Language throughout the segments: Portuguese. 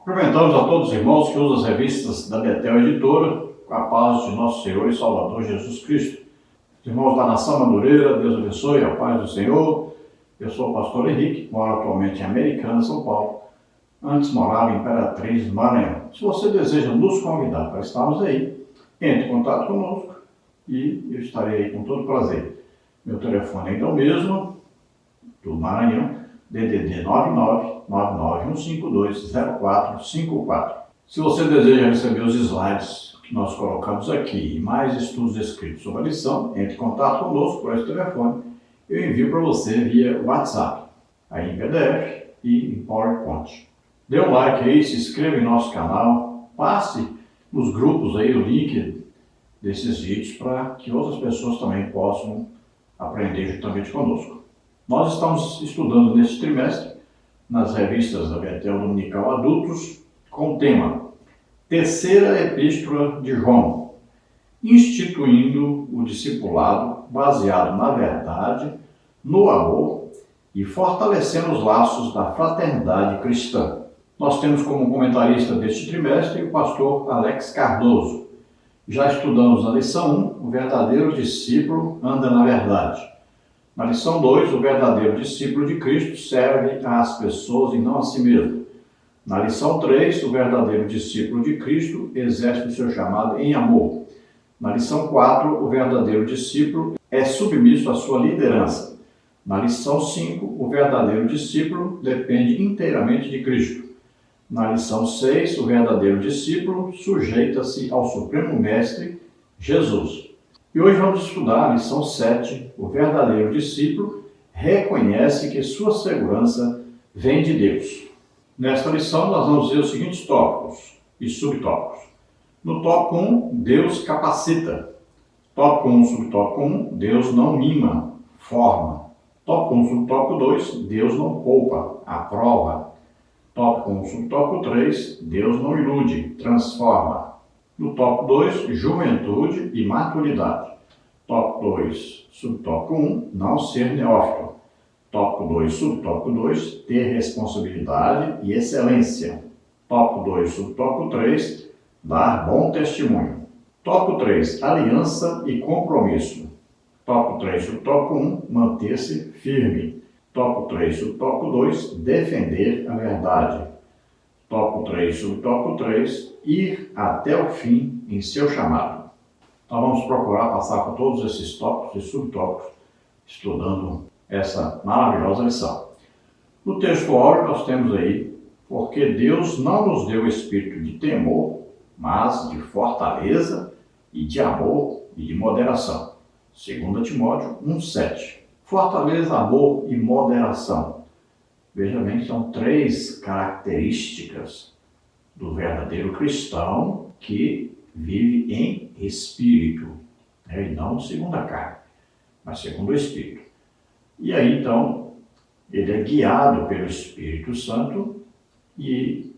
Cumprimentamos a todos os irmãos que usam as revistas da Betel Editora, com a paz de nosso Senhor e Salvador Jesus Cristo. Os irmãos da Nação Madureira, Deus abençoe, a paz do Senhor. Eu sou o pastor Henrique, moro atualmente em Americana, São Paulo. Antes morava em Imperatriz, Maranhão. Se você deseja nos convidar para estarmos aí, entre em contato conosco e eu estarei aí com todo prazer. Meu telefone ainda é o mesmo, do Maranhão, DDD 99991520454. Se você deseja receber os slides que nós colocamos aqui e mais estudos escritos sobre a lição, entre em contato conosco por esse telefone. Eu envio para você via WhatsApp, aí em PDF e em PowerPoint. Dê um like aí, se inscreva em nosso canal, passe nos grupos aí o link desses vídeos para que outras pessoas também possam aprender juntamente conosco. Nós estamos estudando neste trimestre, nas revistas da Betel Dominical Adultos, com o tema Terceira Epístola de João, instituindo o discipulado baseado na verdade, no amor e fortalecendo os laços da fraternidade cristã. Nós temos como comentarista deste trimestre o pastor Alex Cardoso. Já estudamos na lição 1, o verdadeiro discípulo anda na verdade. Na lição 2, o verdadeiro discípulo de Cristo serve às pessoas e não a si mesmo. Na lição 3, o verdadeiro discípulo de Cristo exerce o seu chamado em amor. Na lição 4, o verdadeiro discípulo é submisso à sua liderança. Na lição 5, o verdadeiro discípulo depende inteiramente de Cristo. Na lição 6, o verdadeiro discípulo sujeita-se ao Supremo Mestre, Jesus. E hoje vamos estudar a lição 7, o verdadeiro discípulo reconhece que sua segurança vem de Deus. Nesta lição nós vamos ver os seguintes tópicos e subtópicos. No tópico 1, Deus capacita. Tópico 1, subtópico 1, Deus não mima, forma. Tópico 1, subtópico 2, Deus não poupa, aprova. Tópico 1, subtópico 3, Deus não ilude, transforma. No tópico 2, juventude e maturidade. Tópico 2, subtópico 1, não ser neófito. Tópico 2, subtópico 2, ter responsabilidade e excelência. Tópico 2, subtópico 3, dar bom testemunho. Tópico 3, aliança e compromisso. Tópico 3, subtópico 1, manter-se firme. Tópico 3, subtópico 2, defender a verdade. Tópico 3, subtópico 3, ir até o fim em seu chamado. Então vamos procurar passar por todos esses tópicos e subtópicos, estudando essa maravilhosa lição. No texto áureo nós temos aí, porque Deus não nos deu espírito de temor, mas de fortaleza e de amor e de moderação. 2 Timóteo 1,7. Fortaleza, amor e moderação. Veja bem que são 3 características do verdadeiro cristão que vive em espírito, e não segundo a carne, mas segundo o espírito. E aí então, ele é guiado pelo Espírito Santo e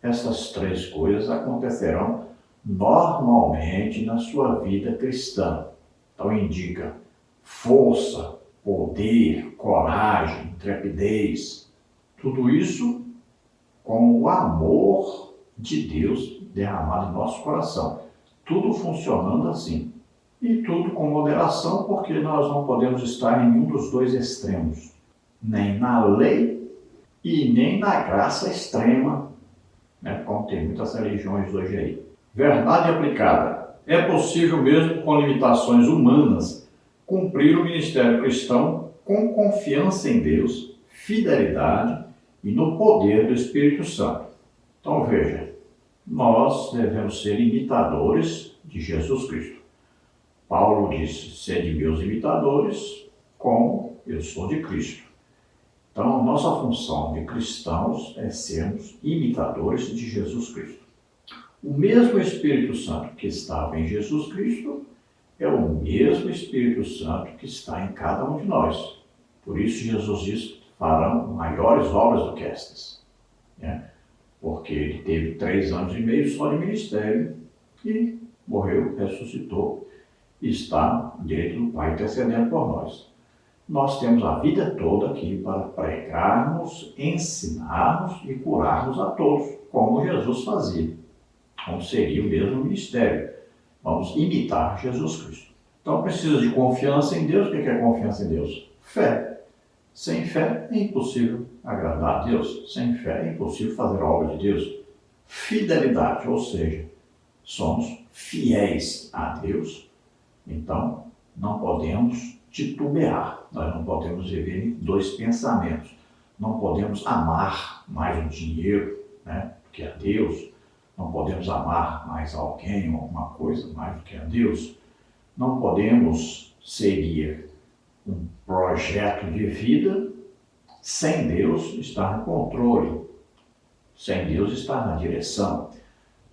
essas 3 coisas acontecerão normalmente na sua vida cristã. Então indica força, poder, coragem, intrepidez, tudo isso com o amor de Deus derramado em nosso coração. Tudo funcionando assim. E tudo com moderação, porque nós não podemos estar em nenhum dos 2 extremos. Nem na lei e nem na graça extrema, como tem muitas religiões hoje aí. Verdade aplicada. É possível mesmo com limitações humanas cumprir o ministério cristão com confiança em Deus, fidelidade e no poder do Espírito Santo. Então veja, nós devemos ser imitadores de Jesus Cristo. Paulo disse, sede meus imitadores, como eu sou de Cristo. Então, nossa função de cristãos é sermos imitadores de Jesus Cristo. O mesmo Espírito Santo que estava em Jesus Cristo é o mesmo Espírito Santo que está em cada um de nós. Por isso Jesus diz, farão maiores obras do que estas. Porque ele teve 3 anos e meio só de ministério e morreu, ressuscitou e está direito do Pai intercedendo por nós. Nós temos a vida toda aqui para pregarmos, ensinarmos e curarmos a todos. como Jesus fazia, como seria o mesmo ministério. Vamos imitar Jesus Cristo. Então precisa de confiança em Deus. O que é confiança em Deus? Fé. Sem fé é impossível agradar a Deus. Sem fé é impossível fazer a obra de Deus. Fidelidade, ou seja, somos fiéis a Deus. Então não podemos titubear. Nós não podemos viver em dois pensamentos. Não podemos amar mais o dinheiro, do que a Deus. Não podemos amar mais alguém ou alguma coisa mais do que a Deus. Não podemos seguir um projeto de vida sem Deus estar no controle, sem Deus estar na direção.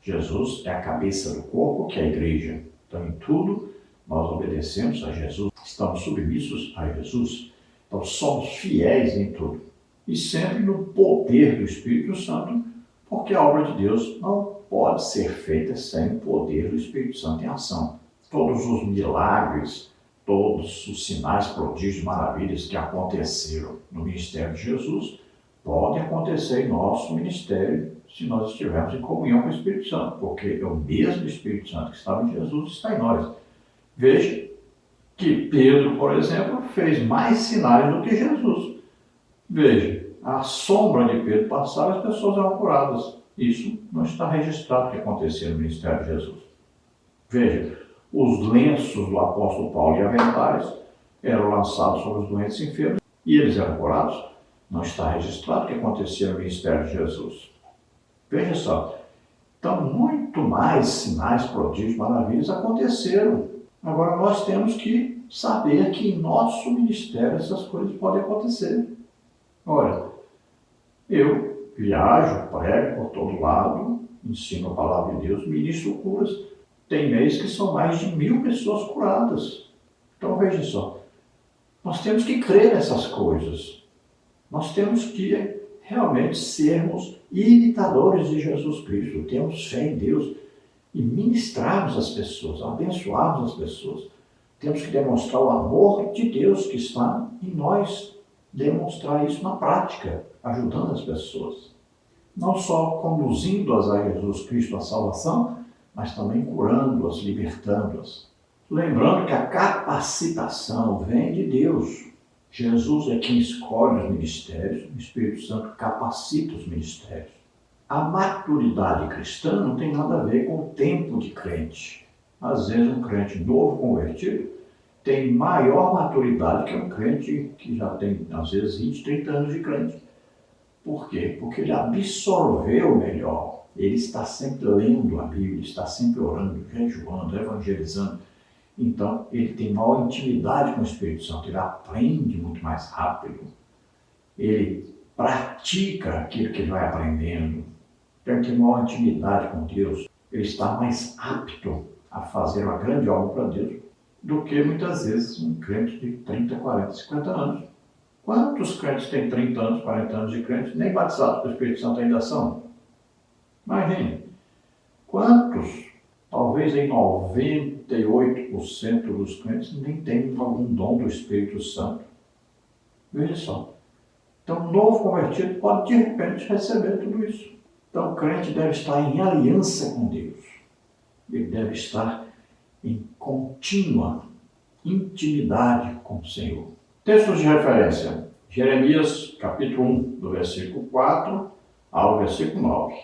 Jesus é a cabeça do corpo, que é a igreja. Então, em tudo, nós obedecemos a Jesus, estamos submissos a Jesus. Então, somos fiéis em tudo. E sempre no poder do Espírito Santo, porque a obra de Deus não pode ser feita sem o poder do Espírito Santo em ação. Todos os milagres, todos os sinais, prodígios, maravilhas que aconteceram no ministério de Jesus, podem acontecer em nosso ministério se nós estivermos em comunhão com o Espírito Santo, porque é o mesmo Espírito Santo que estava em Jesus está em nós. Veja que Pedro, por exemplo, fez mais sinais do que Jesus. Veja, a sombra de Pedro passava, as pessoas eram curadas. Isso não está registrado que acontecia no ministério de Jesus. Veja, os lenços do apóstolo Paulo e aventais eram lançados sobre os doentes enfermos e eles eram curados. Não está registrado que acontecia no ministério de Jesus. Veja só, então muito mais sinais, prodígios, maravilhas aconteceram. Agora nós temos que saber que em nosso ministério essas coisas podem acontecer. Olha, eu viajo, prego por todo lado, ensino a palavra de Deus, ministro curas. Tem mês que são mais de 1000 pessoas curadas. Então veja só, nós temos que crer nessas coisas. Nós temos que realmente sermos imitadores de Jesus Cristo. Temos fé em Deus e ministrarmos as pessoas, abençoarmos as pessoas. Temos que demonstrar o amor de Deus que está em nós. Demonstrar isso na prática, ajudando as pessoas. Não só conduzindo-as a Jesus Cristo, a salvação, mas também curando-as, libertando-as. Lembrando que a capacitação vem de Deus. Jesus é quem escolhe os ministérios, o Espírito Santo capacita os ministérios. A maturidade cristã não tem nada a ver com o tempo de crente. Às vezes um crente novo convertido tem maior maturidade que um crente que já tem, às vezes, 20, 30 anos de crente. Por quê? Porque ele absorveu melhor. Ele está sempre lendo a Bíblia, está sempre orando, jejuando, evangelizando. Então, ele tem maior intimidade com o Espírito Santo, ele aprende muito mais rápido. Ele pratica aquilo que ele vai aprendendo. Então, ele tem maior intimidade com Deus. Ele está mais apto a fazer uma grande obra para Deus do que, muitas vezes, um crente de 30, 40, 50 anos. Quantos crentes têm 30 anos, 40 anos de crente, nem batizados pelo Espírito Santo ainda são? Imagine, quantos, talvez em 98% dos crentes, nem têm algum dom do Espírito Santo. Veja só. Então, um novo convertido pode, de repente, receber tudo isso. Então, o crente deve estar em aliança com Deus. Ele deve estar em contínua intimidade com o Senhor. Textos de referência. Jeremias, capítulo 1, do versículo 4 ao versículo 9.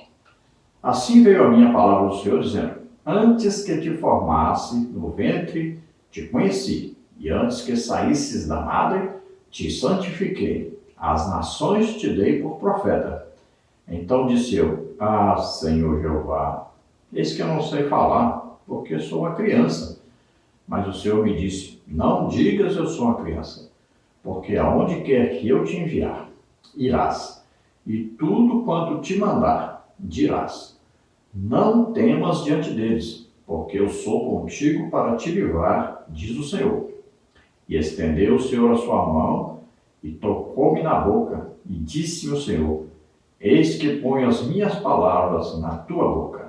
Assim veio a minha palavra do Senhor, dizendo: antes que te formasse no ventre, te conheci, e antes que saísses da madre, te santifiquei. As nações te dei por profeta. Então disse eu: ah, Senhor Jeová, eis que eu não sei falar, porque sou uma criança. Mas o Senhor me disse: não digas eu sou uma criança, porque aonde quer que eu te enviar, irás, e tudo quanto te mandar, dirás. Não temas diante deles, porque eu sou contigo para te livrar, diz o Senhor. E estendeu o Senhor a sua mão, e tocou-me na boca, e disse-me o Senhor: eis que ponho as minhas palavras na tua boca.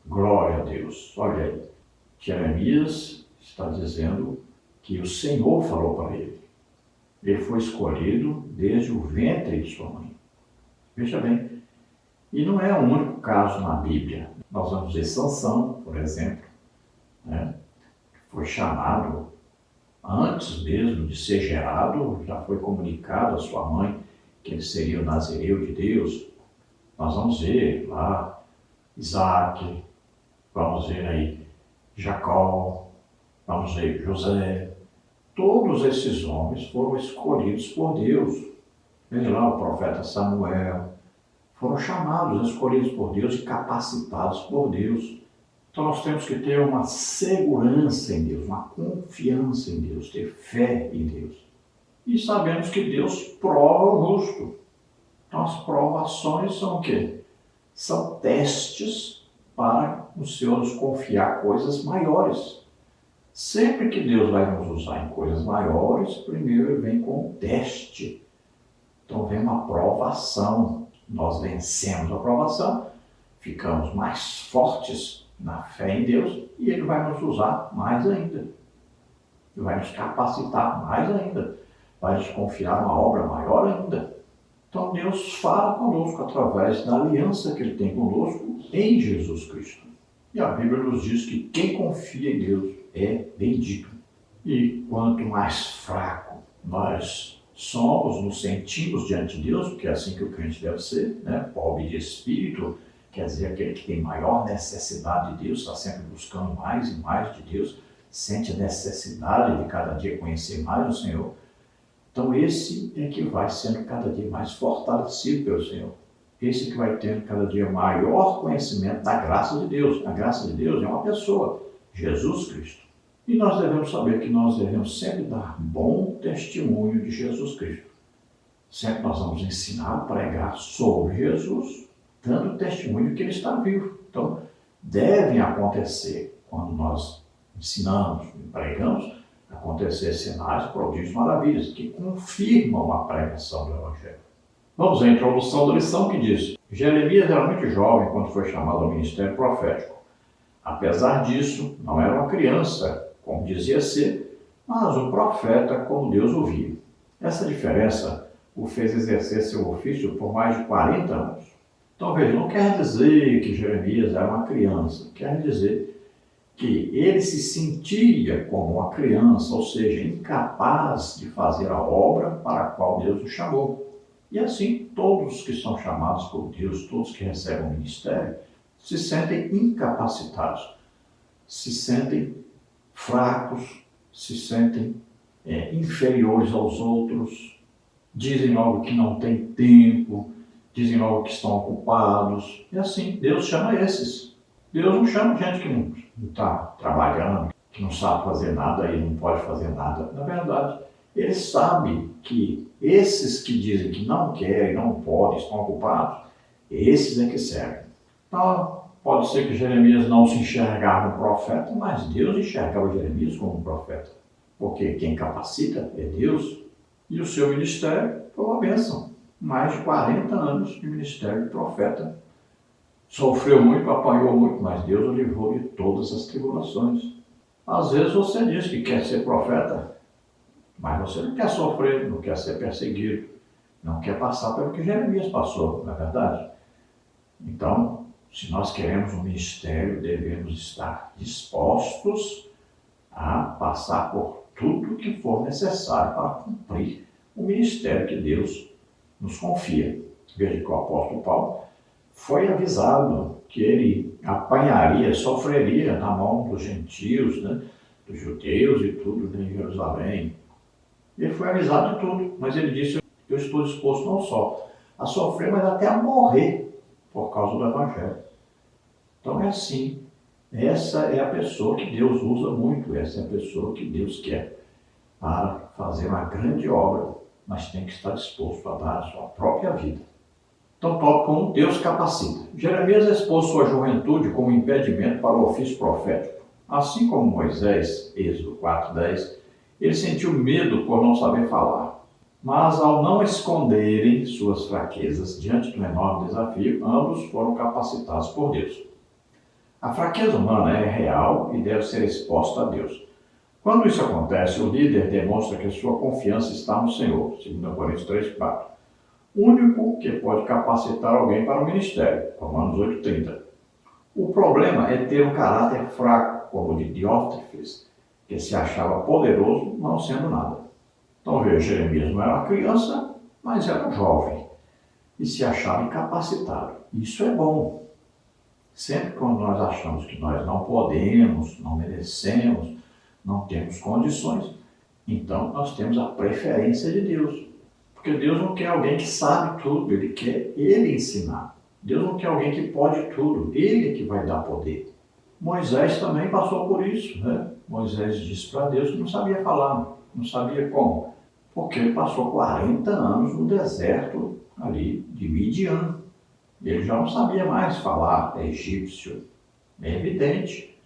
Glória a Deus. Olha aí, Jeremias está dizendo que o Senhor falou para ele. Ele foi escolhido desde o ventre de sua mãe. Veja bem, E não é o único caso na Bíblia. Nós vamos ver Sansão, por exemplo, né? Foi chamado, antes mesmo de ser gerado, já foi comunicado à sua mãe que ele seria o nazireu de Deus. Nós vamos ver lá Isaac, vamos ver aí Jacó, vamos ver José. Todos esses homens foram escolhidos por Deus. Veja lá o profeta Samuel. Foram chamados, escolhidos por Deus e capacitados por Deus. Então nós temos que ter uma segurança em Deus, uma confiança em Deus, ter fé em Deus. E sabemos que Deus prova o justo. Então as provações são o quê? São testes para o Senhor nos confiar coisas maiores. Sempre que Deus vai nos usar em coisas maiores, primeiro ele vem com um teste. Então vem uma provação. Nós vencemos a provação, ficamos mais fortes na fé em Deus e ele vai nos usar mais ainda. Ele vai nos capacitar mais ainda. Vai nos confiar uma obra maior ainda. Então Deus fala conosco através da aliança que ele tem conosco em Jesus Cristo. E a Bíblia nos diz que quem confia em Deus é bendito. E quanto mais fraco nós somos, nos sentimos diante de Deus, porque é assim que o crente deve ser, né? Pobre de espírito, quer dizer, aquele que tem maior necessidade de Deus, está sempre buscando mais e mais de Deus, sente a necessidade de cada dia conhecer mais o Senhor. Então esse é que vai sendo cada dia mais fortalecido pelo Senhor. Esse que vai tendo cada dia maior conhecimento da graça de Deus. A graça de Deus é uma pessoa, Jesus Cristo. E nós devemos saber que nós devemos sempre dar bom testemunho de Jesus Cristo. Sempre nós vamos ensinar a pregar sobre Jesus, dando testemunho que ele está vivo. Então, devem acontecer, quando nós ensinamos e pregamos, acontecer sinais, prodígios, maravilhas, que confirmam a pregação do Evangelho. Vamos à introdução da lição que diz: Jeremias era muito jovem quando foi chamado ao ministério profético. Apesar disso, não era uma criança, como dizia ser, mas um profeta como Deus o via. Essa diferença o fez exercer seu ofício por mais de 40 anos. Então veja, não quer dizer que Jeremias era uma criança, quer dizer que ele se sentia como uma criança, ou seja, incapaz de fazer a obra para a qual Deus o chamou. E assim, todos que são chamados por Deus, todos que recebem o ministério, se sentem incapacitados, se sentem fracos, se sentem inferiores aos outros, dizem logo que não tem tempo, dizem logo que estão ocupados. E assim, Deus chama esses. Deus não chama gente que não está trabalhando, que não sabe fazer nada e não pode fazer nada. Na verdade, ele sabe que esses que dizem que não querem, não podem, estão ocupados, esses é que servem. Então, pode ser que Jeremias não se enxergava um profeta, mas Deus enxergava Jeremias como um profeta. Porque quem capacita é Deus. E o seu ministério foi uma bênção. Mais de 40 anos de ministério de profeta. Sofreu muito, apanhou muito, mas Deus o livrou de todas as tribulações. Às vezes você diz que quer ser profeta, mas você não quer sofrer, não quer ser perseguido, não quer passar pelo que Jeremias passou, não é verdade? Então, se nós queremos um ministério, devemos estar dispostos a passar por tudo que for necessário para cumprir o ministério que Deus nos confia. Veja que o apóstolo Paulo foi avisado que ele apanharia, sofreria na mão dos gentios, né, dos judeus e tudo, né, em Jerusalém. Ele foi avisado de tudo, mas ele disse: eu estou disposto não só a sofrer, mas até a morrer por causa do Evangelho. Então é assim, essa é a pessoa que Deus usa muito, essa é a pessoa que Deus quer para fazer uma grande obra, mas tem que estar disposto a dar a sua própria vida. Então, tópico 1, Deus capacita. Jeremias expôs sua juventude como impedimento para o ofício profético. Assim como Moisés, Êxodo 4:10, ele sentiu medo por não saber falar. Mas, ao não esconderem suas fraquezas diante do enorme desafio, ambos foram capacitados por Deus. A fraqueza humana é real e deve ser exposta a Deus. Quando isso acontece, o líder demonstra que sua confiança está no Senhor, 2 Coríntios 3:4. único que pode capacitar alguém para o ministério. Romanos 8,30. O problema é ter um caráter fraco, como o de Diótrefes, que se achava poderoso, não sendo nada. Então veja, Jeremias não era uma criança, mas era um jovem e se achava incapacitado. Isso é bom. Sempre quando nós achamos que nós não podemos, não merecemos, não temos condições, então nós temos a preferência de Deus. Porque Deus não quer alguém que sabe tudo, Ele quer Ele ensinar. Deus não quer alguém que pode tudo, Ele que vai dar poder. Moisés também passou por isso, né? Moisés disse para Deus que não sabia falar, não sabia como, porque ele passou 40 anos no deserto ali de Midian. Ele já não sabia mais falar egípcio. É evidente.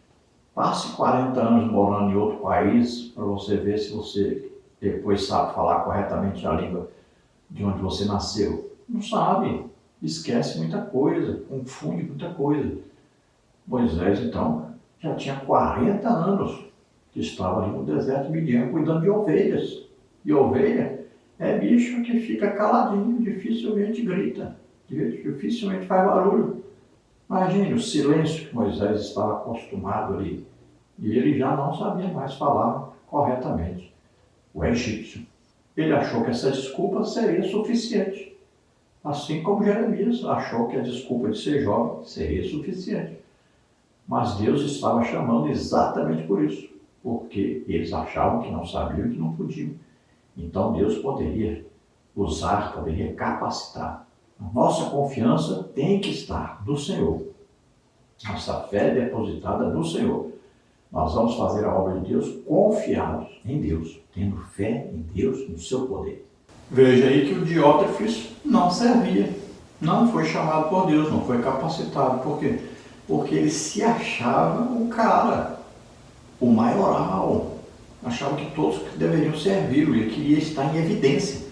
Passe 40 anos morando em outro país para você ver se você depois sabe falar corretamente a língua de onde você nasceu. Não sabe. Esquece muita coisa, confunde muita coisa. Moisés, então, já tinha 40 anos que estava ali no deserto de Midian cuidando de ovelhas. E ovelha é bicho que fica caladinho, dificilmente grita, dificilmente faz barulho. Imagine o silêncio que Moisés estava acostumado ali. E ele já não sabia mais falar corretamente o egípcio. Ele achou que essa desculpa seria suficiente. Assim como Jeremias achou que a desculpa de ser jovem seria suficiente. Mas Deus estava chamando exatamente por isso, porque eles achavam que não sabiam e que não podiam. Então Deus poderia usar, poderia capacitar. A nossa confiança tem que estar no Senhor. Nossa fé é depositada no Senhor. Nós vamos fazer a obra de Deus confiados em Deus, tendo fé em Deus, no seu poder. Veja aí que o Diótrefes não servia, não foi chamado por Deus, não foi capacitado. Por quê? Porque ele se achava o cara, o maioral. Achava que todos deveriam servi-lo, ele queria estar em evidência.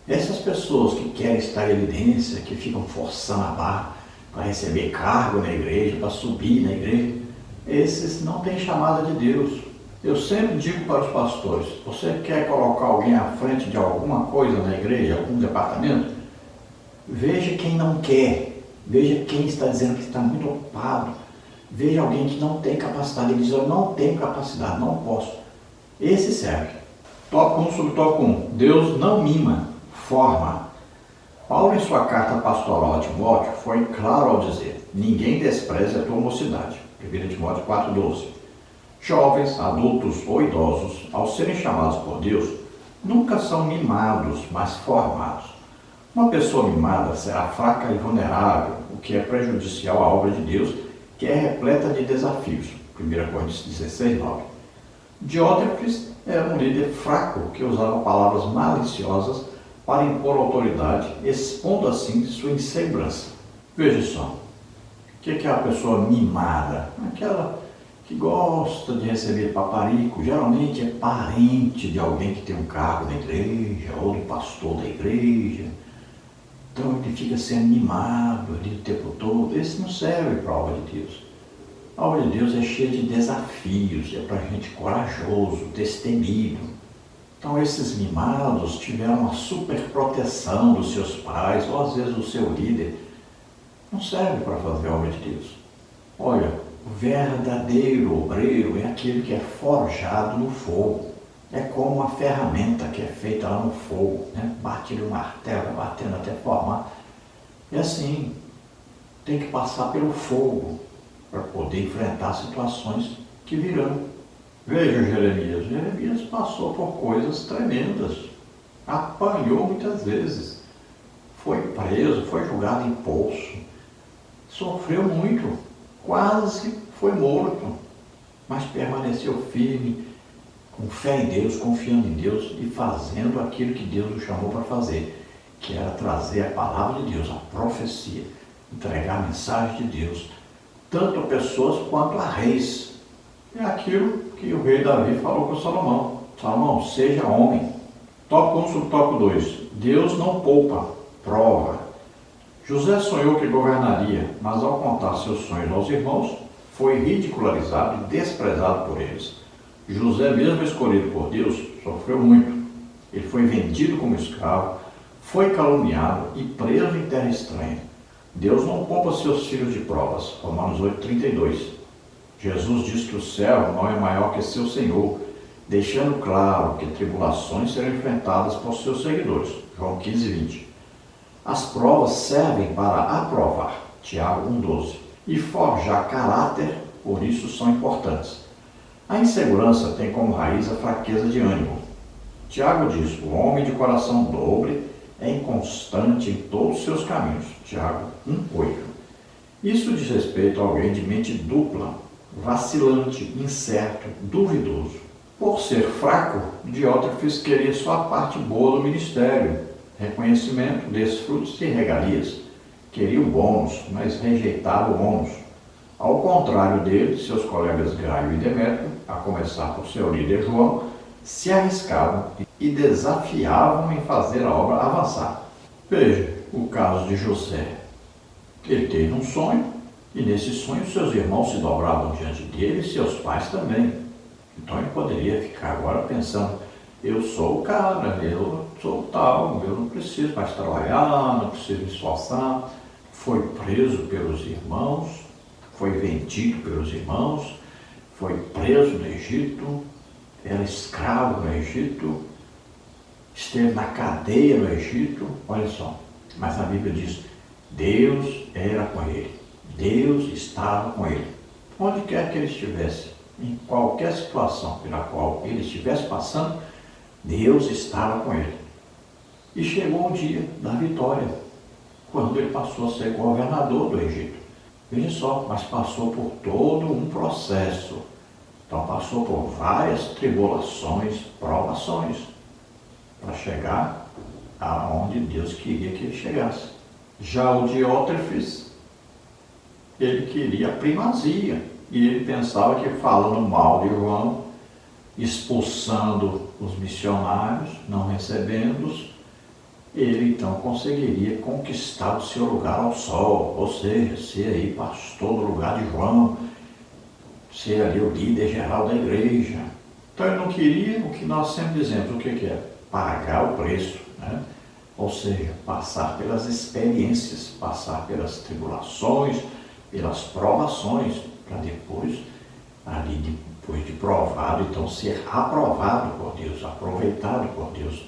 Essas pessoas que querem estar em evidência, que ficam forçando a barra para receber cargo na igreja, para subir na igreja, esses não têm chamada de Deus. Eu sempre digo para os pastores, você quer colocar alguém à frente de alguma coisa na igreja, algum departamento? Veja quem não quer, veja quem está dizendo que está muito ocupado, veja alguém que não tem capacidade, ele diz, eu não tenho capacidade, não posso. Esse serve. Tópico 1, subtópico 1. Deus não mima, forma. Paulo, em sua carta pastoral a Timóteo, foi claro ao dizer, ninguém despreze a tua mocidade. 1 Timóteo 4,12. Jovens, adultos ou idosos, ao serem chamados por Deus, nunca são mimados, mas formados. Uma pessoa mimada será fraca e vulnerável, o que é prejudicial à obra de Deus, que é repleta de desafios. 1 Coríntios 16:9. Diótrefes era um líder fraco que usava palavras maliciosas para impor autoridade, expondo assim sua insegurança. Veja só, o que é a pessoa mimada? Aquela que gosta de receber paparico, geralmente é parente de alguém que tem um cargo na igreja, ou do pastor da igreja. Então ele fica sendo mimado ali o tempo todo. Esse não serve para a obra de Deus. A obra de Deus é cheia de desafios, é para gente corajoso, destemido. Então esses mimados tiveram uma super proteção dos seus pais, ou às vezes do seu líder. Não serve para fazer a obra de Deus. Olha, o verdadeiro obreiro é aquele que é forjado no fogo. É como uma ferramenta que é feita lá no fogo, né? Bate no martelo, batendo até formar. E assim, tem que passar pelo fogo para poder enfrentar situações que virão. Veja Jeremias. Jeremias passou por coisas tremendas. Apanhou muitas vezes. Foi preso, foi jogado em poço. Sofreu muito. Quase foi morto. Mas permaneceu firme, com fé em Deus, confiando em Deus e fazendo aquilo que Deus o chamou para fazer, que era trazer a palavra de Deus, a profecia, entregar a mensagem de Deus, tanto a pessoas quanto a reis. É aquilo que o rei Davi falou com Salomão. Salomão, seja homem. Tópico 1, subtópico 2. Deus não poupa, prova. José sonhou que governaria, mas ao contar seus sonhos aos irmãos, foi ridicularizado e desprezado por eles. José, mesmo escolhido por Deus, sofreu muito. Ele foi vendido como escravo, foi caluniado e preso em terra estranha. Deus não poupa seus filhos de provas. Romanos 8,32. Jesus diz que o servo não é maior que seu Senhor, deixando claro que tribulações serão enfrentadas por seus seguidores. João 15,20. As provas servem para aprovar. Tiago 1,12. E forjar caráter, por isso são importantes. A insegurança tem como raiz a fraqueza de ânimo. Tiago diz: o homem de coração dobre é inconstante em todos os seus caminhos. Tiago 1,8. Isso diz respeito a alguém de mente dupla, vacilante, incerto, duvidoso. Por ser fraco, Diótrefes queria só a parte boa do ministério, reconhecimento, desfrutos e regalias. Queria o bônus, mas rejeitava o ônus. Ao contrário dele, seus colegas Gaio e Demétrio, a começar por seu líder João, se arriscavam e desafiavam em fazer a obra avançar. Veja o caso de José. Ele teve um sonho, e nesse sonho seus irmãos se dobravam diante dele e seus pais também. Então ele poderia ficar agora pensando: eu sou o cara, eu sou tal, eu não preciso mais trabalhar, não preciso me esforçar. Foi preso pelos irmãos, foi vendido pelos irmãos, foi preso no Egito, era escravo no Egito, esteve na cadeia no Egito. Olha só, mas a Bíblia diz: Deus era com ele, Deus estava com ele. Onde quer que ele estivesse, em qualquer situação pela qual ele estivesse passando, Deus estava com ele. E chegou o dia da vitória, quando ele passou a ser governador do Egito. Veja só, mas passou por todo um processo. Então passou por várias tribulações, provações, para chegar aonde Deus queria que ele chegasse. Já o Diótrefes, ele queria a primazia, e ele pensava que falando mal de João, expulsando os missionários, não recebendo-os, ele então conseguiria conquistar o seu lugar ao sol, ou seja, ser aí pastor do lugar de João, ser ali o líder geral da igreja. Então ele não queria o que nós sempre dizemos, o que é? Pagar o preço, né? Ou seja, passar pelas experiências, passar pelas tribulações, pelas provações, para depois, ali depois de provado, então ser aprovado por Deus, aproveitado por Deus,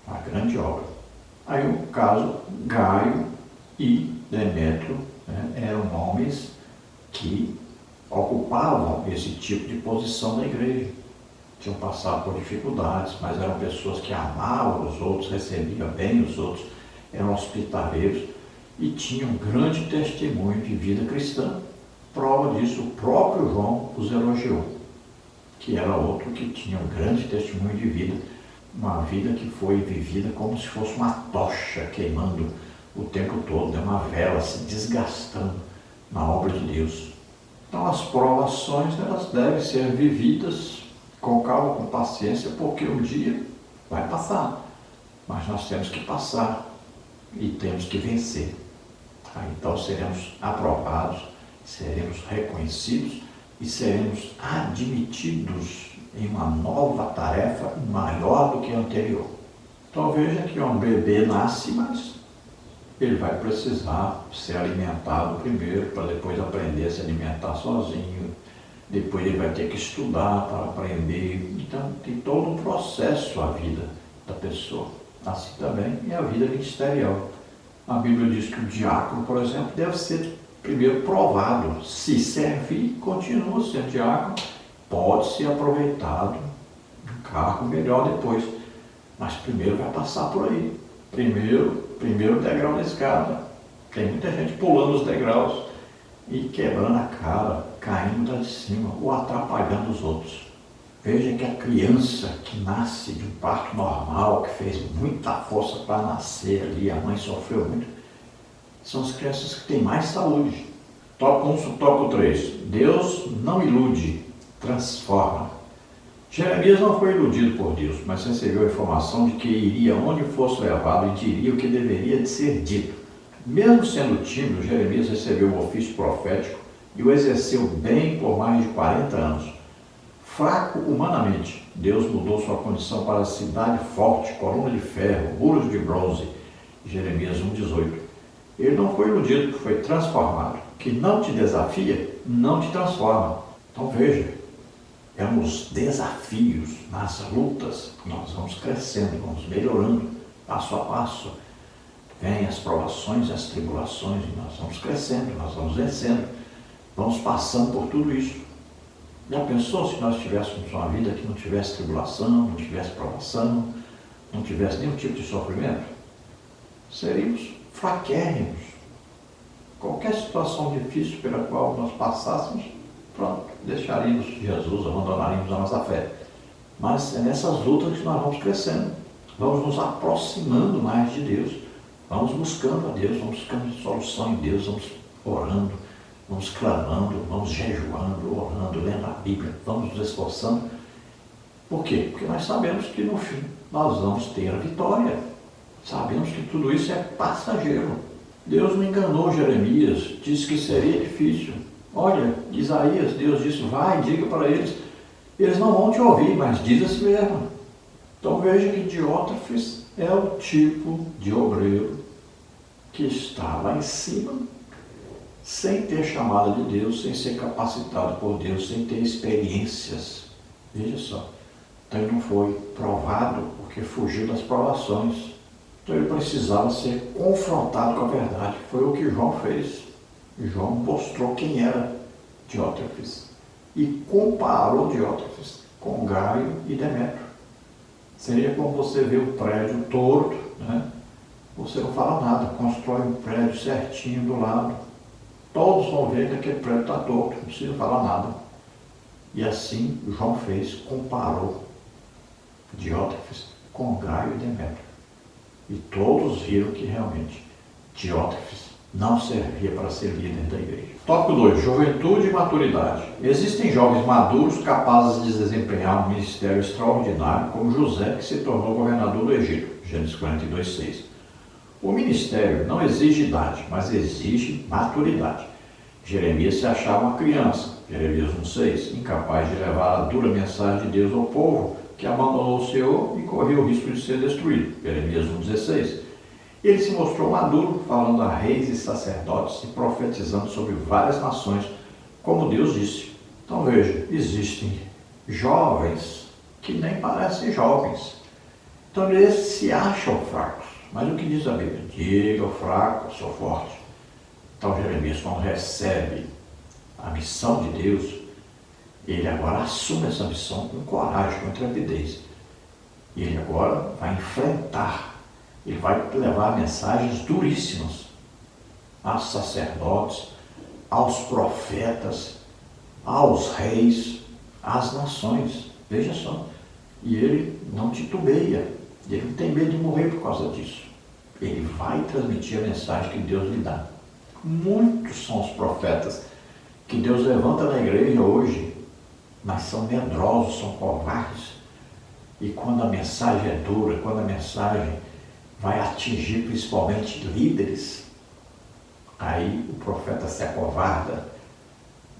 uma grande obra. Aí o caso, Gaio e Demétrio, né, eram homens que ocupavam esse tipo de posição da igreja. Tinham passado por dificuldades, mas eram pessoas que amavam os outros, recebiam bem os outros, eram hospitaleiros e tinham grande testemunho de vida cristã. Prova disso, o próprio João os elogiou, que era outro que tinha um grande testemunho de vida, uma vida que foi vivida como se fosse uma tocha queimando o tempo todo, uma vela se desgastando na obra de Deus. Então as provações, elas devem ser vividas com calma, com paciência, porque um dia vai passar, mas nós temos que passar e temos que vencer. Então seremos aprovados, seremos reconhecidos e seremos admitidos em uma nova tarefa maior do que a anterior. Então veja que um bebê nasce, mas ele vai precisar ser alimentado primeiro, para depois aprender a se alimentar sozinho. Depois ele vai ter que estudar para aprender. Então tem todo um processo a vida da pessoa. Assim também é a vida ministerial. A Bíblia diz que o diácono, por exemplo, deve ser primeiro provado. Se servir, continua sendo diácono, pode ser aproveitado, um cargo melhor depois. Mas primeiro vai passar por aí. Primeiro degrau da escada. Tem muita gente pulando os degraus e quebrando a cara, caindo lá de cima ou atrapalhando os outros. Veja que a criança que nasce de um parto normal, que fez muita força para nascer ali, a mãe sofreu muito, são as crianças que têm mais saúde. Tópico 3. Deus não ilude, transforma. Jeremias não foi iludido por Deus, mas recebeu a informação de que iria onde fosse levado e diria o que deveria de ser dito. Mesmo sendo tímido, Jeremias recebeu o ofício profético e o exerceu bem por mais de 40 anos. Fraco humanamente, Deus mudou sua condição para cidade forte, coluna de ferro, muros de bronze, Jeremias 1,18. Ele não foi iludido, foi transformado. O que não te desafia, não te transforma. Então veja, é nos desafios, nas lutas, que nós vamos crescendo, vamos melhorando, passo a passo. Vêm as provações, as tribulações, e nós vamos crescendo, nós vamos vencendo, vamos passando por tudo isso. Já pensou se nós tivéssemos uma vida que não tivesse tribulação, não tivesse provação, não tivesse nenhum tipo de sofrimento? Seríamos fraquérrimos. Qualquer situação difícil pela qual nós passássemos, pronto, deixaríamos Jesus, abandonaríamos a nossa fé. Mas é nessas lutas que nós vamos crescendo, vamos nos aproximando mais de Deus, vamos buscando a Deus, vamos buscando solução em Deus, vamos orando, vamos clamando, vamos jejuando, orando, lendo a Bíblia, vamos nos esforçando. Por quê? Porque nós sabemos que no fim nós vamos ter a vitória. Sabemos que tudo isso é passageiro. Deus não enganou Jeremias, disse que seria difícil. Olha, Isaías, Deus disse, vai, diga para eles, eles não vão te ouvir, mas diz a si mesmo. Então veja que Diótrefes é o tipo de obreiro que está lá em cima, sem ter chamada de Deus, sem ser capacitado por Deus, sem ter experiências. Veja só. Então ele não foi provado porque fugiu das provações. Então ele precisava ser confrontado com a verdade. Foi o que João fez. João mostrou quem era Diótrefes e comparou Diótrefes com Gaio e Demétrio. Seria como você vê o prédio torto, né? Você não fala nada, constrói um prédio certinho do lado. Todos vão ver que aquele prédio está torto, não precisa falar nada. E assim João fez, comparou Diótrefes com Gaio e Demétrio. E todos viram que realmente Diótrefes não servia para ser líder da igreja. Tópico 2. Juventude e maturidade. Existem jovens maduros capazes de desempenhar um ministério extraordinário, como José, que se tornou governador do Egito. Gênesis 42:6. O ministério não exige idade, mas exige maturidade. Jeremias se achava uma criança, Jeremias 1:6, incapaz de levar a dura mensagem de Deus ao povo, que abandonou o Senhor e correu o risco de ser destruído, Jeremias 1:16. Ele se mostrou maduro, falando a reis e sacerdotes e profetizando sobre várias nações, como Deus disse. Então veja, existem jovens que nem parecem jovens. Então eles se acham fracos. Mas o que diz a Bíblia? Diga ao fraco, sou forte. Então Jeremias, quando recebe a missão de Deus, ele agora assume essa missão com coragem, com intrepidez. E ele agora vai enfrentar, ele vai levar mensagens duríssimas aos sacerdotes, aos profetas, aos reis, às nações. Veja só. E ele não titubeia. Ele não tem medo de morrer por causa disso. Ele vai transmitir a mensagem que Deus lhe dá. Muitos são os profetas que Deus levanta na igreja hoje, mas são medrosos, são covardes. E quando a mensagem é dura, quando a mensagem vai atingir principalmente líderes, aí o profeta se acovarda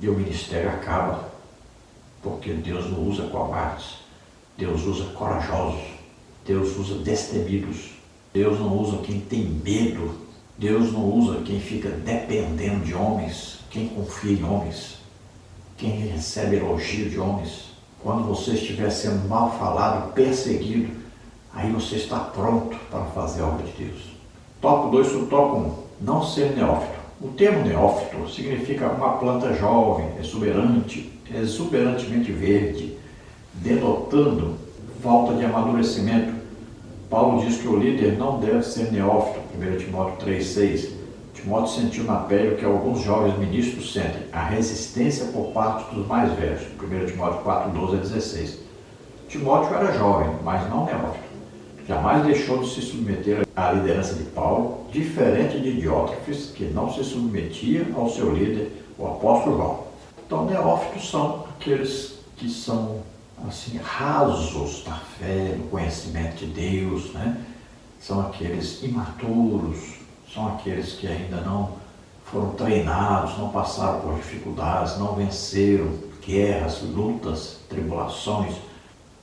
e o ministério acaba. Porque Deus não usa covardes, Deus usa corajosos. Deus usa destemidos. Deus não usa quem tem medo. Deus não usa quem fica dependendo de homens, quem confia em homens, quem recebe elogio de homens. Quando você estiver sendo mal falado, perseguido, aí você está pronto para fazer a obra de Deus. Tópico 2, subtópico 1. Não ser neófito. O termo neófito significa uma planta jovem, exuberantemente verde, denotando falta de amadurecimento. Paulo diz que o líder não deve ser neófito, 1 Timóteo 3,6. Timóteo sentiu na pele o que alguns jovens ministros sentem, a resistência por parte dos mais velhos, 1 Timóteo 4:12-16. Timóteo era jovem, mas não neófito. Jamais deixou de se submeter à liderança de Paulo, diferente de Diótrefes, que não se submetia ao seu líder, o apóstolo João. Então, neófitos são aqueles que são assim, rasos da fé, no conhecimento de Deus, né? São aqueles imaturos, são aqueles que ainda não foram treinados, não passaram por dificuldades, não venceram guerras, lutas, tribulações,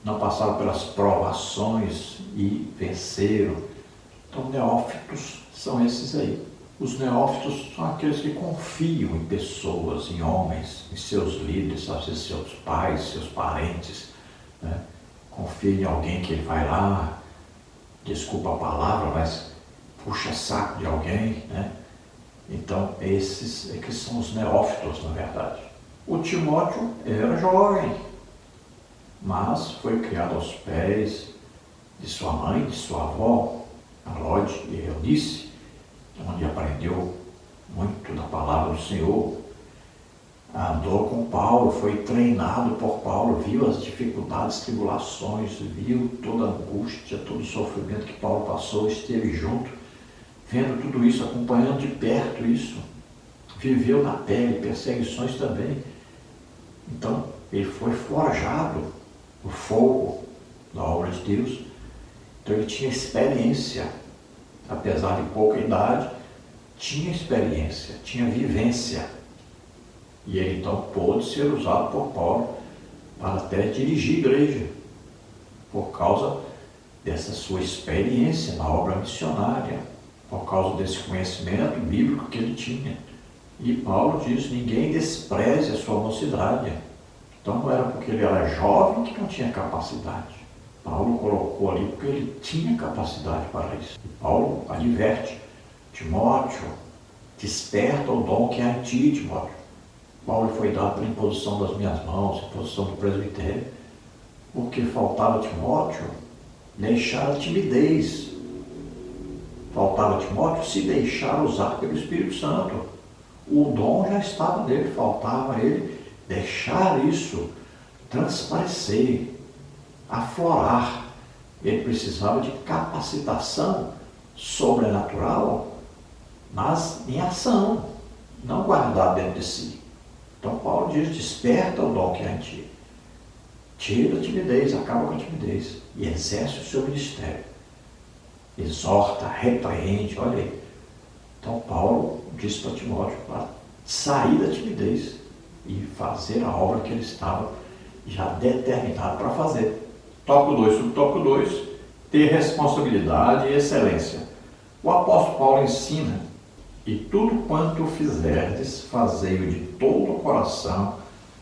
não passaram pelas provações e venceram. Então, neófitos são esses aí. Os neófitos são aqueles que confiam em pessoas, em homens, em seus líderes, às vezes seus pais, seus parentes, né? Confia em alguém que ele vai lá, desculpa a palavra, mas puxa saco de alguém, né? Então, esses é que são os neófitos, na verdade. O Timóteo era jovem, mas foi criado aos pés de sua mãe, de sua avó, a Lode e Eunice, onde aprendeu muito da palavra do Senhor. Andou com Paulo, foi treinado por Paulo, viu as dificuldades, tribulações, viu toda a angústia, todo o sofrimento que Paulo passou, esteve junto, vendo tudo isso, acompanhando de perto isso, viveu na pele, perseguições também. Então, ele foi forjado no fogo da obra de Deus. Então, ele tinha experiência, apesar de pouca idade, tinha experiência, tinha vivência. E ele então pôde ser usado por Paulo para até dirigir a igreja, por causa dessa sua experiência na obra missionária, por causa desse conhecimento bíblico que ele tinha. E Paulo diz: ninguém despreze a sua mocidade. Então não era porque ele era jovem que não tinha capacidade. Paulo colocou ali porque ele tinha capacidade para isso. E Paulo adverte: Timóteo, desperta o dom que há em ti, Timóteo. Paulo foi dado pela imposição das minhas mãos, imposição do presbitério, porque faltava a Timóteo deixar a timidez. Faltava a Timóteo se deixar usar pelo Espírito Santo. O dom já estava nele, faltava a ele deixar isso transparecer, aflorar. Ele precisava de capacitação sobrenatural, mas em ação, não guardar dentro de si. Então Paulo diz: desperta o dom que há em ti. Tira a timidez, acaba com a timidez e exerce o seu ministério. Exorta, repreende, olha aí. Então Paulo diz para Timóteo para sair da timidez e fazer a obra que ele estava já determinado para fazer. Tópico 2, subtópico 2, ter responsabilidade e excelência. O apóstolo Paulo ensina: e tudo quanto fizerdes, fazei-o de todo o coração,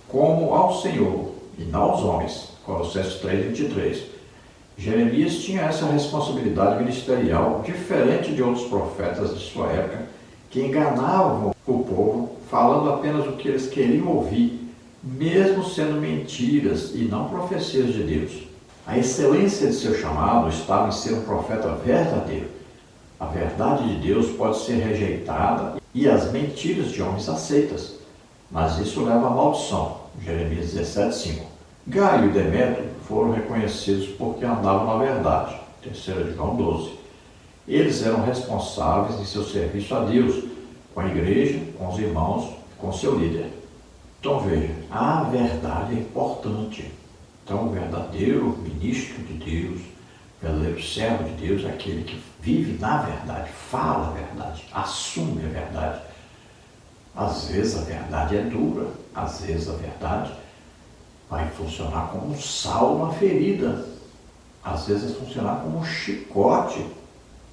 como ao Senhor e não aos homens. Colossenses 3:23. Jeremias tinha essa responsabilidade ministerial, diferente de outros profetas de sua época, que enganavam o povo, falando apenas o que eles queriam ouvir, mesmo sendo mentiras e não profecias de Deus. A excelência de seu chamado estava em ser um profeta verdadeiro. A verdade de Deus pode ser rejeitada e as mentiras de homens aceitas, mas isso leva à maldição. Jeremias 17:5. Gaio e Demétrio foram reconhecidos porque andavam na verdade. 3 João 12. Eles eram responsáveis em seu serviço a Deus, com a igreja, com os irmãos, com seu líder. Então veja, a verdade é importante. Então o verdadeiro ministro de Deus, o verdadeiro servo de Deus é aquele que vive na verdade, fala a verdade, assume a verdade. Às vezes a verdade é dura, às vezes a verdade vai funcionar como um sal na ferida, às vezes vai funcionar como um chicote,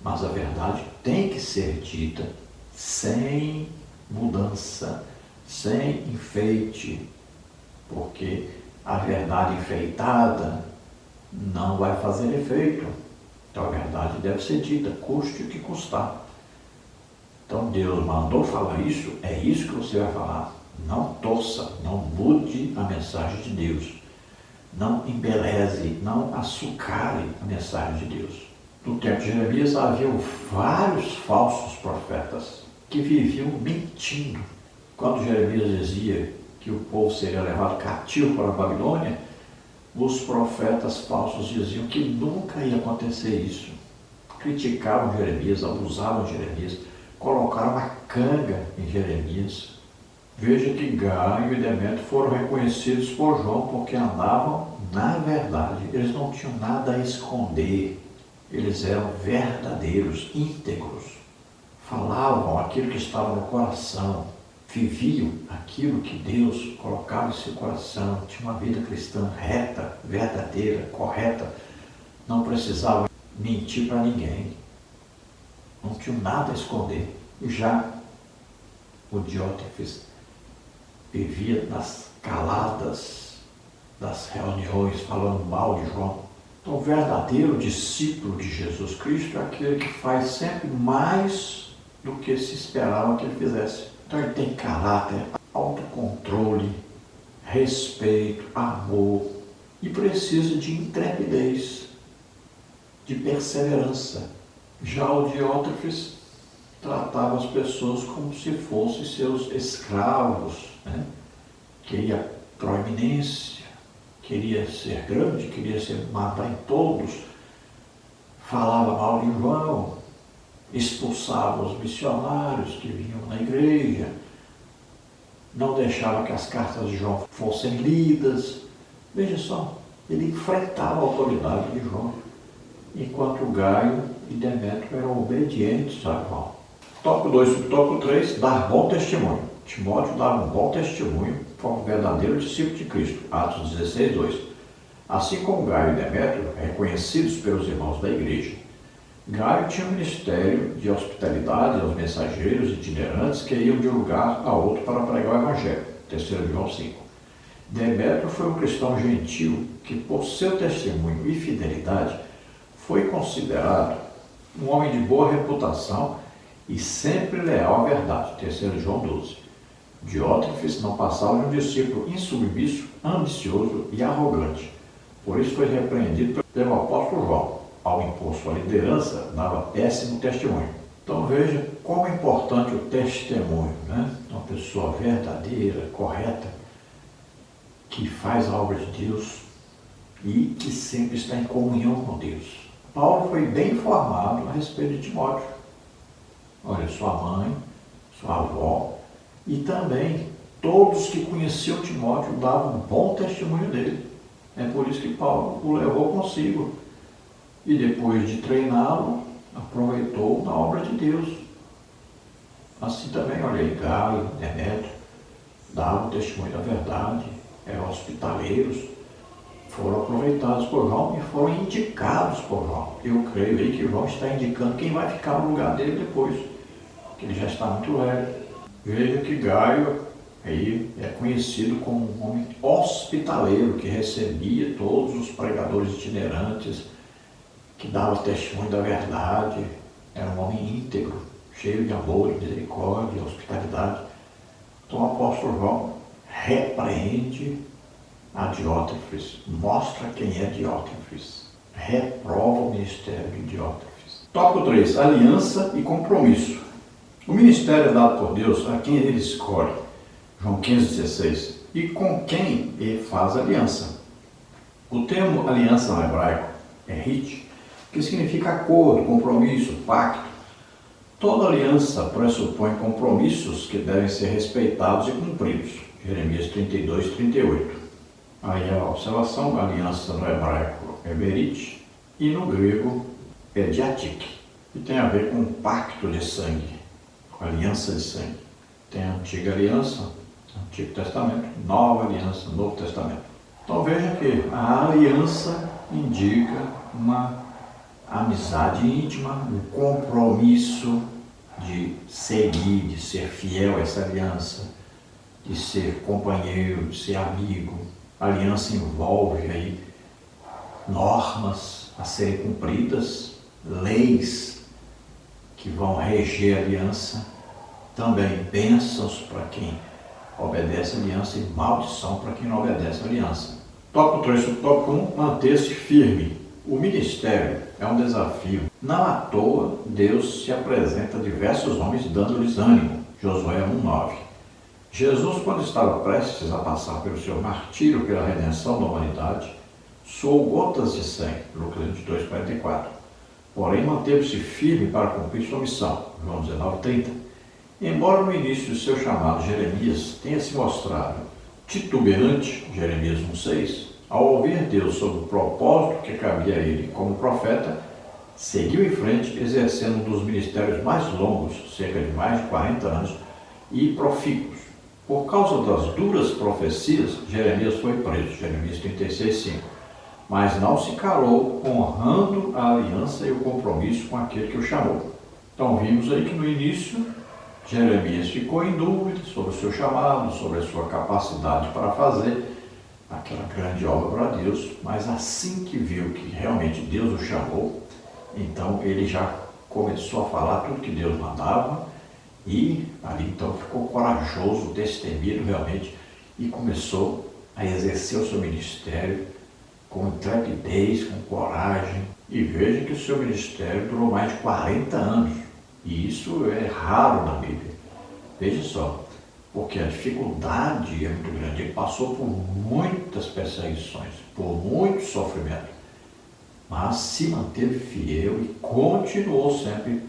mas a verdade tem que ser dita sem mudança, sem enfeite, porque a verdade enfeitada não vai fazer efeito. Então a verdade deve ser dita, custe o que custar. Então Deus mandou falar isso, é isso que você vai falar. Não torça, não mude a mensagem de Deus. Não embeleze, não açucare a mensagem de Deus. No tempo de Jeremias havia vários falsos profetas que viviam mentindo. Quando Jeremias dizia que o povo seria levado cativo para a Babilônia, os profetas falsos diziam que nunca ia acontecer isso. Criticavam Jeremias, abusavam de Jeremias, colocaram uma canga em Jeremias. Veja que Gaio e Demétrio foram reconhecidos por João porque andavam na verdade. Eles não tinham nada a esconder. Eles eram verdadeiros, íntegros. Falavam aquilo que estava no coração. Viviam aquilo que Deus colocava em seu coração. Tinha uma vida cristã reta, verdadeira, correta. Não precisavam mentir para ninguém. não tinham nada a esconder. Já o Diótrefes vivia nas caladas das reuniões, falando mal de João. Então, o verdadeiro discípulo de Jesus Cristo é aquele que faz sempre mais do que se esperava que ele fizesse. Então, ele tem caráter, autocontrole, respeito, amor e precisa de intrepidez, de perseverança. Já o Diótrefes tratava as pessoas como se fossem seus escravos, né? Queria proeminência, queria ser grande, queria matar em todos, falava mal de João, expulsava os missionários que vinham na igreja, não deixava que as cartas de João fossem lidas. Veja só, ele enfrentava a autoridade de João, enquanto Gaio e Demétrio eram obedientes a João. Tópico 2, subtópico 3, dar bom testemunho. Timóteo dava um bom testemunho, foi um verdadeiro discípulo de Cristo. Atos 16, 2. Assim como Gaio e Demétrio, reconhecidos pelos irmãos da igreja. Gaio tinha um ministério de hospitalidade aos mensageiros itinerantes que iam de um lugar a outro para pregar o Evangelho. 3 João 5. Demétrio foi um cristão gentil que, por seu testemunho e fidelidade, foi considerado um homem de boa reputação e sempre leal à verdade. 3 João 12. Diótrefes não passava de um discípulo insubmisso, ambicioso e arrogante. Por isso foi repreendido pelo apóstolo João. Ao impor sua liderança, dava péssimo testemunho. Então veja como é importante o testemunho, né? Uma pessoa verdadeira, correta, que faz a obra de Deus e que sempre está em comunhão com Deus. Paulo foi bem informado a respeito de Timóteo. Olha, sua mãe, sua avó e também todos que conheciam Timóteo davam um bom testemunho dele. É por isso que Paulo o levou consigo. E depois de treiná-lo, aproveitou na obra de Deus. Assim também, olha aí, Gaio, Demétrio, davam testemunho da verdade, eram hospitaleiros, foram aproveitados por João e foram indicados por João. Eu creio aí que João está indicando quem vai ficar no lugar dele depois, que ele já está muito velho. Veja que Gaio aí é conhecido como um homem hospitaleiro, que recebia todos os pregadores itinerantes, que dava testemunho da verdade, era um homem íntegro, cheio de amor, de misericórdia, hospitalidade. Então o apóstolo João repreende a Diótrefes, mostra quem é Diótrefes, reprova o ministério de Diótrefes. Tópico 3, aliança e compromisso. O ministério é dado por Deus a quem ele escolhe, João 15,16, e com quem ele faz aliança. O termo aliança no hebraico é hit, que significa acordo, compromisso, pacto. Toda aliança pressupõe compromissos que devem ser respeitados e cumpridos. Jeremias 32, 38. Aí a observação, a aliança no hebraico é berit e no grego é diatik, que tem a ver com um pacto de sangue, com aliança de sangue. Tem a antiga aliança, Antigo Testamento, nova aliança, Novo Testamento. Então veja que a aliança indica uma amizade íntima, um compromisso de seguir, de ser fiel a essa aliança, de ser companheiro, de ser amigo. A aliança envolve aí normas a serem cumpridas, leis que vão reger a aliança, também bênçãos para quem obedece a aliança e maldição para quem não obedece a aliança. Tópico 3, subtópico 1, manter-se firme. O ministério é um desafio. Não à toa, Deus se apresenta a diversos homens dando-lhes ânimo. Josué 1,9. Jesus, quando estava prestes a passar pelo seu martírio pela redenção da humanidade, suou gotas de sangue. Lucas 22,44. Porém, manteve-se firme para cumprir sua missão. João 19,30. Embora no início de seu chamado Jeremias tenha se mostrado titubeante, Jeremias 1,6, ao ouvir Deus sobre o propósito que cabia a ele como profeta, seguiu em frente, exercendo um dos ministérios mais longos, cerca de mais de 40 anos, e profícuos. Por causa das duras profecias, Jeremias foi preso, Jeremias 36,5, mas não se calou, honrando a aliança e o compromisso com aquele que o chamou. Então vimos aí que no início Jeremias ficou em dúvida sobre o seu chamado, sobre a sua capacidade para fazer aquela grande obra para Deus, mas assim que viu que realmente Deus o chamou, então ele já começou a falar tudo que Deus mandava e ali então ficou corajoso, destemido realmente e começou a exercer o seu ministério com intrepidez, com coragem. E veja que o seu ministério durou mais de 40 anos. E isso é raro na Bíblia. Veja só, porque a dificuldade é muito grande. Ele passou por muitas perseguições, por muito sofrimento, mas se manteve fiel e continuou sempre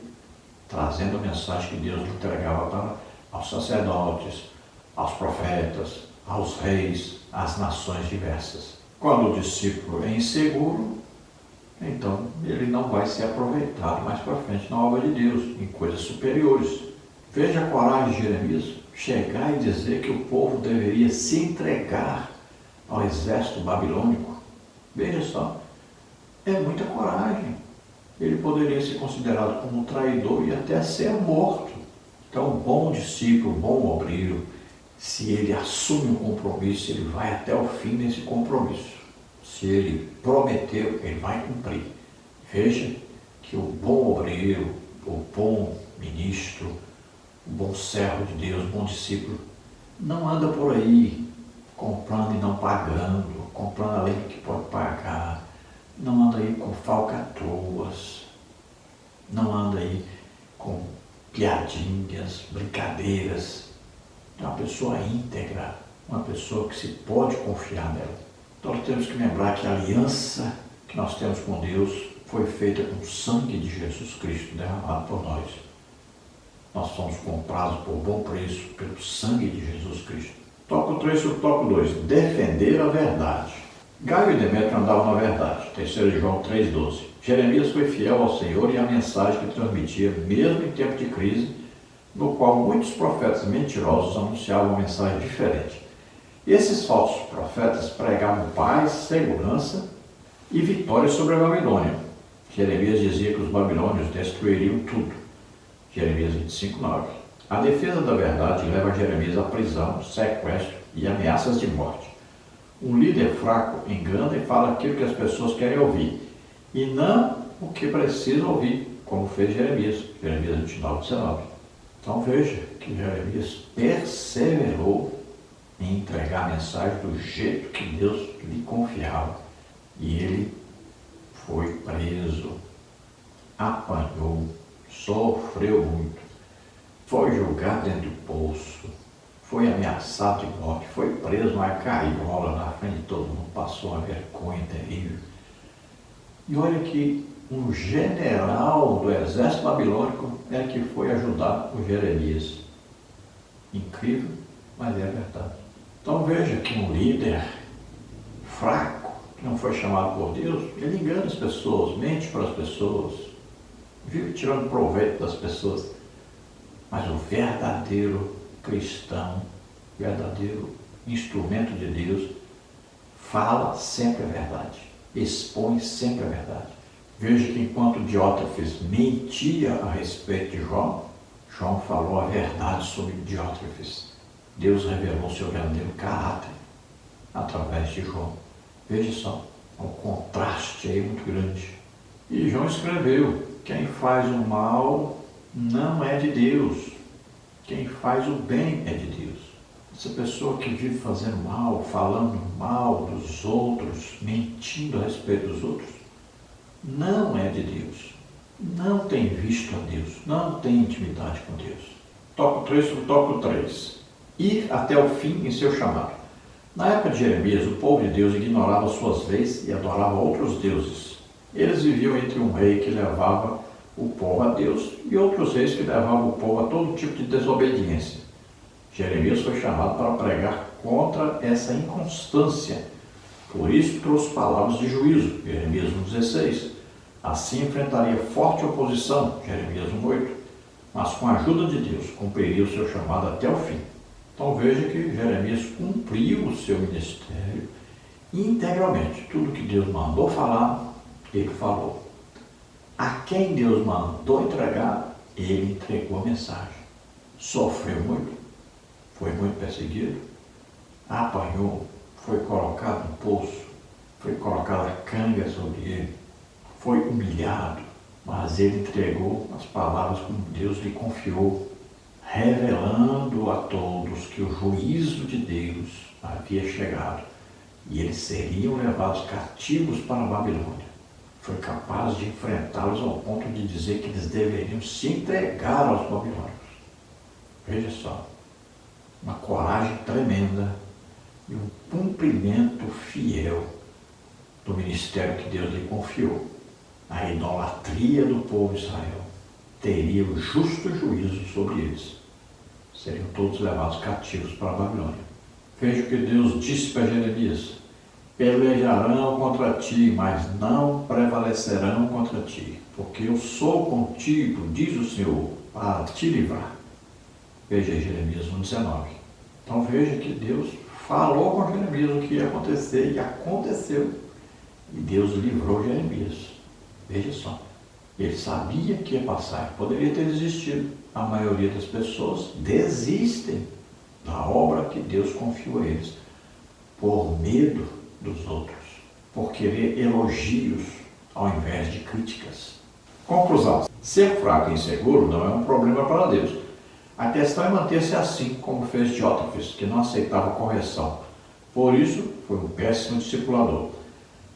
trazendo a mensagem que Deus lhe entregava aos sacerdotes, aos profetas, aos reis, às nações diversas. Quando o discípulo é inseguro, então ele não vai ser aproveitado mais para frente na obra de Deus, em coisas superiores. Veja a coragem de Jeremias, chegar e dizer que o povo deveria se entregar ao exército babilônico. Veja só, é muita coragem. Ele poderia ser considerado como um traidor e até ser morto. Então, um bom discípulo, um bom obreiro, se ele assume um compromisso, ele vai até o fim desse compromisso. Se ele prometeu, ele vai cumprir. Veja que o bom obreiro, o bom ministro, o bom servo de Deus, o bom discípulo, não anda por aí comprando e não pagando, comprando além do que pode pagar, não anda aí com falcatruas, não anda aí com piadinhas, brincadeiras. É uma pessoa íntegra, uma pessoa que se pode confiar nela. Então nós temos que lembrar que a aliança que nós temos com Deus foi feita com o sangue de Jesus Cristo derramado por nós. Nós fomos comprados por bom preço pelo sangue de Jesus Cristo. Tópico 3 sobre o tópico 2. Defender a verdade. Gaio e Demétrio andavam na verdade. 3 João 3,12. Jeremias foi fiel ao Senhor e à mensagem que transmitia, mesmo em tempo de crise, no qual muitos profetas mentirosos anunciavam uma mensagem diferente. Esses falsos profetas pregavam paz, segurança e vitória sobre a Babilônia. Jeremias dizia que os babilônios destruiriam tudo. Jeremias 25:9. A defesa da verdade leva Jeremias à prisão, sequestro e ameaças de morte. Um líder fraco engana e fala aquilo que as pessoas querem ouvir, e não o que precisa ouvir, como fez Jeremias, Jeremias 29:19. Então veja que Jeremias perseverou em entregar a mensagem do jeito que Deus lhe confiava. E ele foi preso, apanhou, sofreu muito, foi julgado dentro do poço, foi ameaçado de morte, foi preso numa caiola na frente de todo mundo, passou uma vergonha terrível. E olha que um general do exército babilônico é que foi ajudar o Jeremias. Incrível, mas é verdade. Então veja que um líder fraco, que não foi chamado por Deus, ele engana as pessoas, mente para as pessoas, vive tirando proveito das pessoas. Mas o verdadeiro cristão, verdadeiro instrumento de Deus, fala sempre a verdade, expõe sempre a verdade. Veja que enquanto Diótrefes mentia a respeito de João, João falou a verdade sobre Diótrefes. Deus revelou seu verdadeiro caráter através de João. Veja só, um contraste aí muito grande. E João escreveu: quem faz o mal não é de Deus, quem faz o bem é de Deus. Essa pessoa que vive fazendo mal, falando mal dos outros, mentindo a respeito dos outros, não é de Deus, não tem visto a Deus, não tem intimidade com Deus. Tópico 3 sobre o tópico 3. Ir até o fim em seu chamado. Na época de Jeremias, o povo de Deus ignorava suas leis e adorava outros deuses. Eles viviam entre um rei que levava o povo a Deus e outros reis que levavam o povo a todo tipo de desobediência. Jeremias foi chamado para pregar contra essa inconstância. Por isso trouxe palavras de juízo, Jeremias 1,16. Assim enfrentaria forte oposição, Jeremias 1,8. Mas com a ajuda de Deus, cumpriria o seu chamado até o fim. Então veja que Jeremias cumpriu o seu ministério integralmente. Tudo que Deus mandou falar, ele falou. A quem Deus mandou entregar, ele entregou a mensagem. Sofreu muito, foi muito perseguido, apanhou, foi colocado no poço, foi colocada canga sobre ele, foi humilhado, mas ele entregou as palavras como Deus lhe confiou, revelando a todos que o juízo de Deus havia chegado e eles seriam levados cativos para a Babilônia. Foi capaz de enfrentá-los ao ponto de dizer que eles deveriam se entregar aos babilônios. Veja só, uma coragem tremenda e um cumprimento fiel do ministério que Deus lhe confiou. A idolatria do povo de Israel teria o justo juízo sobre eles. Seriam todos levados cativos para a Babilônia. Veja o que Deus disse para Jeremias: pelejarão contra ti, mas não prevalecerão contra ti, porque eu sou contigo, diz o Senhor, para te livrar. Veja Jeremias 1,19. Então veja que Deus falou com Jeremias o que ia acontecer e aconteceu. E Deus livrou Jeremias. Veja só. Ele sabia que ia passar, poderia ter desistido. A maioria das pessoas desistem da obra que Deus confiou a eles, por medo dos outros, por querer elogios ao invés de críticas. Conclusão: ser fraco e inseguro não é um problema para Deus. A questão é manter-se assim, como fez Diótrefes, que não aceitava correção. Por isso, foi um péssimo discipulador.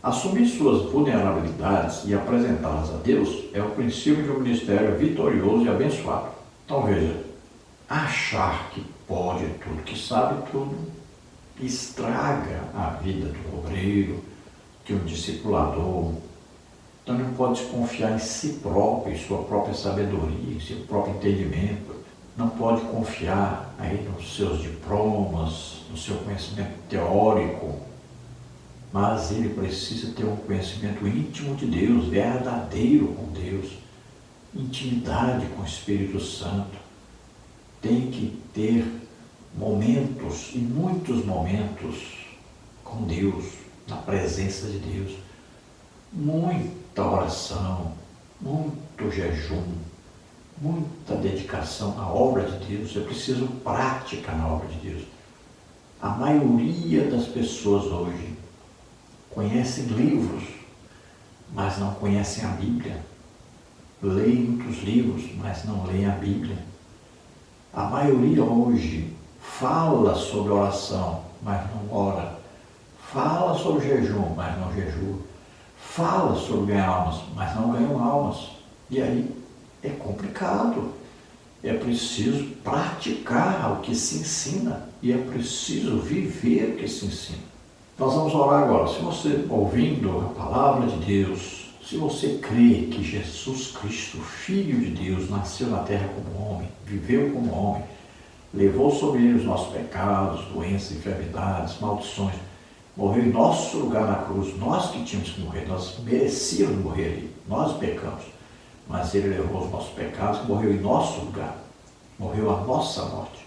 Assumir suas vulnerabilidades e apresentá-las a Deus é o princípio de um ministério vitorioso e abençoado. Então veja, achar que pode tudo, que sabe tudo, estraga a vida do obreiro, de um discipulador. Então não pode confiar em si próprio, em sua própria sabedoria, em seu próprio entendimento. Não pode confiar aí nos seus diplomas, no seu conhecimento teórico, mas ele precisa ter um conhecimento íntimo de Deus, verdadeiro com Deus, intimidade com o Espírito Santo. Tem que ter momentos, e muitos momentos, com Deus, na presença de Deus. Muita oração, muito jejum, muita dedicação à obra de Deus. É preciso prática na obra de Deus. A maioria das pessoas hoje conhecem livros, mas não conhecem a Bíblia. Leem muitos livros, mas não leem a Bíblia. A maioria hoje fala sobre oração, mas não ora. Fala sobre jejum, mas não jejua. Fala sobre ganhar almas, mas não ganham almas. E aí é complicado. É preciso praticar o que se ensina e é preciso viver o que se ensina. Nós vamos orar agora. Se você, ouvindo a palavra de Deus, se você crê que Jesus Cristo, Filho de Deus, nasceu na terra como homem, viveu como homem, levou sobre ele os nossos pecados, doenças, enfermidades, maldições, morreu em nosso lugar na cruz, nós que tínhamos que morrer, nós merecíamos morrer ali, nós pecamos, mas ele levou os nossos pecados, morreu em nosso lugar, morreu a nossa morte,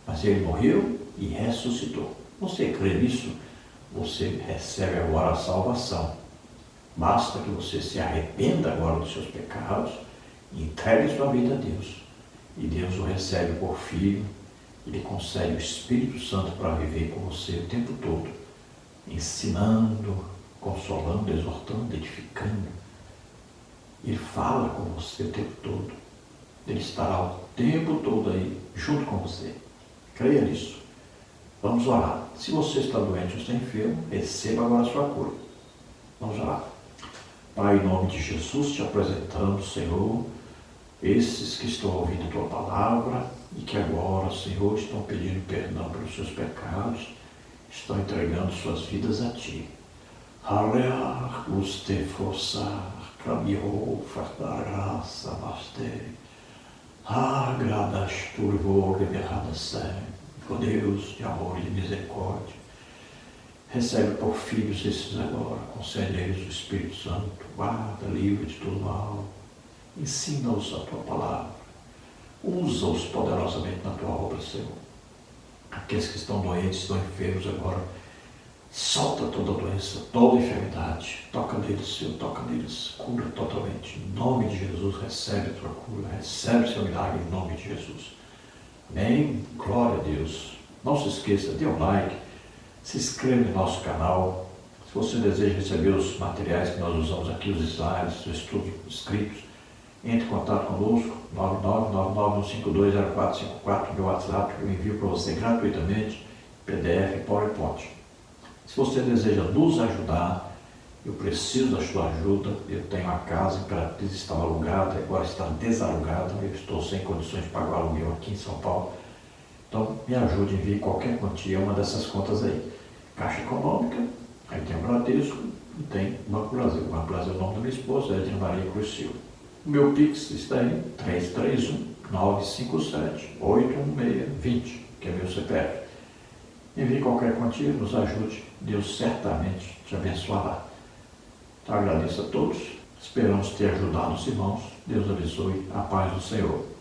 mas ele morreu e ressuscitou. Você crê nisso? Você recebe agora a salvação. Basta que você se arrependa agora dos seus pecados e entregue sua vida a Deus. E Deus o recebe por filho, Ele concede o Espírito Santo para viver com você o tempo todo, ensinando, consolando, exortando, edificando. Ele fala com você o tempo todo. Ele estará o tempo todo aí, junto com você. Creia nisso. Vamos orar. Se você está doente ou está enfermo, receba agora a sua cura. Vamos orar. Pai, em nome de Jesus, te apresentamos, Senhor, esses que estão ouvindo a Tua palavra e que agora, Senhor, estão pedindo perdão pelos seus pecados, estão entregando suas vidas a Ti. Harear, uste forçar, caminhou, fartar graça, baste. Agradas turvo, liberada sempre. Ó Deus de amor e de misericórdia, recebe por filhos esses agora, concede a eles o Espírito Santo, guarda, livre de todo mal, ensina-os a Tua palavra, usa-os poderosamente na Tua obra, Senhor. Aqueles que estão doentes, estão enfermos agora, Solta toda doença, toda enfermidade. Toca neles, Senhor, toca neles. Cura totalmente. Em nome de Jesus, recebe a tua cura, recebe o seu milagre em nome de Jesus. Amém? Glória a Deus. Não se esqueça, dê um like, se inscreva no nosso canal. Se você deseja receber os materiais que nós usamos aqui, os slides, os estudos escritos, entre em contato conosco, 99951520454, meu WhatsApp, eu envio para você gratuitamente, PDF e PowerPoint. Se você deseja nos ajudar, eu preciso da sua ajuda. Eu tenho a casa Imperatriz, estava alugada, agora está desalugada. Eu estou sem condições de pagar o aluguel aqui em São Paulo. Então, me ajude, envie qualquer quantia, uma dessas contas aí. Caixa Econômica, aí tem o Bradesco e tem o Banco Brasil. O Banco Brasil é o nome da minha esposa, Edna Maria Cruz Silva. O meu Pix está aí, 331-957-816-20, que é meu CPF. Envie qualquer quantia, nos ajude. Deus certamente te abençoará. Então, agradeço a todos. Esperamos ter ajudado os irmãos. Deus abençoe. A paz do Senhor.